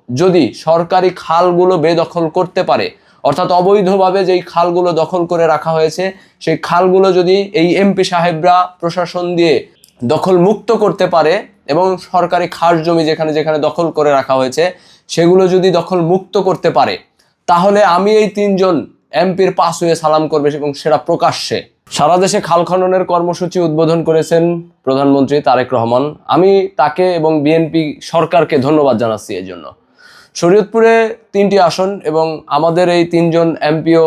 যদি সরকারি খালগুলো বেদখল করতে পারে, অর্থাৎ অবৈধভাবে যেই খালগুলো দখল করে রাখা হয়েছে সেই খালগুলো যদি এই এমপি সাহেবরা প্রশাসন দিয়ে দখল মুক্ত করতে পারে এবং সরকারি খাস জমি যেখানে যেখানে দখল করে রাখা হয়েছে সেগুলো যদি দখল মুক্ত করতে পারে, তাহলে আমি এই তিনজন এমপির পাশ হয়ে সালাম করবে এবং সেটা প্রকাশ্যে। সারা দেশে খাল খননের কর্মসূচি উদ্বোধন করেছেন প্রধানমন্ত্রী তারেক রহমান। আমি তাকে এবং বিএনপি সরকারকে ধন্যবাদ জানাচ্ছি এর জন্য। শরীয়তপুরে 3টি আসন এবং আমাদের এই 3জন এমপিও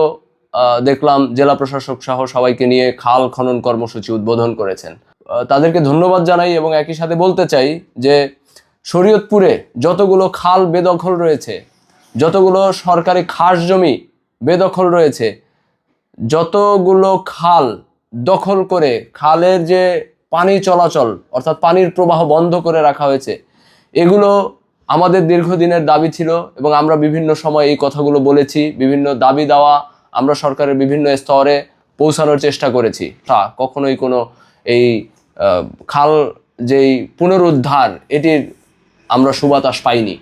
দেখলাম জেলা প্রশাসক সহ সবাইকে নিয়ে খাল খনন কর্মসূচি উদ্বোধন করেছেন। তাদেরকে ধন্যবাদ জানাই এবং একই সাথে বলতে চাই যে শরীয়তপুরে যতগুলো খাল বেদখল রয়েছে, যতগুলো সরকারি খাস জমি বেদখল রয়েছে, যতগুলো খাল দখল করে খালের যে পানি চলাচল অর্থাৎ পানির প্রবাহ বন্ধ করে রাখা হয়েছে, এগুলো আমাদের দীর্ঘদিনের দাবি ছিল এবং আমরা বিভিন্ন সময় এই কথাগুলো বলেছি। বিভিন্ন দাবি দেওয়া আমরা সরকারের বিভিন্ন স্তরে পৌঁছানোর চেষ্টা করেছি। তা কখনোই কোনো এই খাল যেই পুনরুদ্ধার এটির আমরা সুবাতাস পাইনি।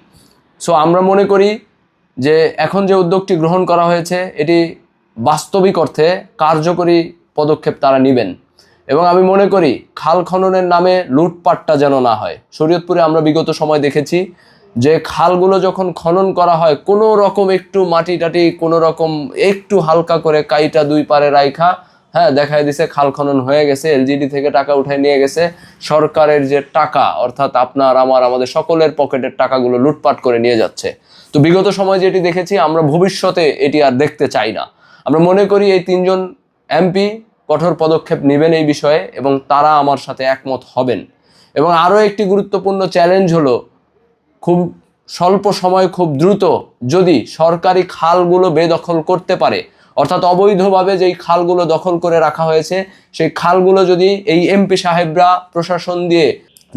সো আমরা মনে করি যে এখন যে উদ্যোগটি গ্রহণ করা হয়েছে এটি বাস্তবিক অর্থে কার্যকরী পদক্ষেপ তারা নেবেন এবং আমি মনে করি খাল খননের নামে লুটপাটটা যেন না হয়। শরীয়তপুরে আমরা বিগত সময় দেখেছি যে খালগুলো যখন খনন করা হয় কোনো রকম একটু মাটি টাটি কোনো রকম একটু হালকা করে কাইটা 2 পারে রাইখা দেখাই দিছে খাল খনন হয়ে গেছে, এলজিডি থেকে টাকা উঠায় নিয়ে গেছে, সরকারের যে টাকা অর্থাৎ আপনার আমার আমাদের সকলের পকেটের টাকাগুলো লুটপাট করে নিয়ে যাচ্ছে। তো বিগত সময় যেটি দেখেছি আমরা ভবিষ্যতে এটি আর দেখতে চাই না। আমরা মনে করি এই 3জন এমপি কঠোর পদক্ষেপ নেবেন এই বিষয়ে এবং তারা আমার সাথে একমত হবেন। এবং আরও একটি গুরুত্বপূর্ণ চ্যালেঞ্জ হলো খুব স্বল্প সময় খুব দ্রুত যদি সরকারি খালগুলো বেদখল করতে পারে, অর্থাৎ অবৈধভাবে যেই খালগুলো দখল করে রাখা হয়েছে সেই খালগুলো যদি এই এমপি সাহেবরা প্রশাসন দিয়ে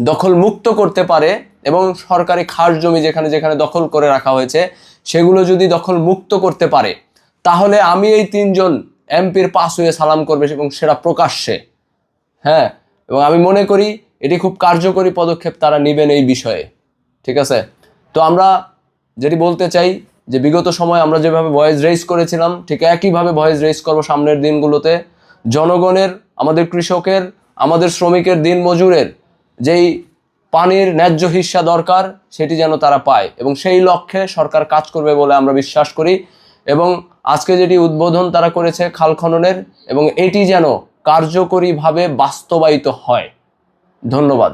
দখল মুক্ত করতে পারে এবং সরকারি খাস জমি যেখানে যেখানে দখল করে রাখা হয়েছে সেগুলো যদি দখল মুক্ত করতে পারে, তাহলে আমি এই 3জন এমপির পাশ হয়ে সালাম করবে এবং সেটা প্রকাশ্যে। এবং আমি মনে করি এটি খুব কার্যকরী পদক্ষেপ তারা নেবেন এই বিষয়ে। ঠিক আছে? তো আমরা যেটি বলতে চাই যে বিগত সময় আমরা যেভাবে ভয়েস রেইজ করেছিলাম ঠিক একইভাবে ভয়েস রেইজ করবো সামনের দিনগুলোতে। জনগণের, আমাদের কৃষকের, আমাদের শ্রমিকের, দিন মজুরের যেই পানির ন্যায্য হিস্সা দরকার সেটি যেন তারা পায় এবং সেই লক্ষ্যে সরকার কাজ করবে বলে আমরা বিশ্বাস করি। এবং আজকে যেটি উদ্বোধন তারা করেছে খাল খননের এবং এটি যেন কার্যকরীভাবে বাস্তবায়িত হয়। ধন্যবাদ।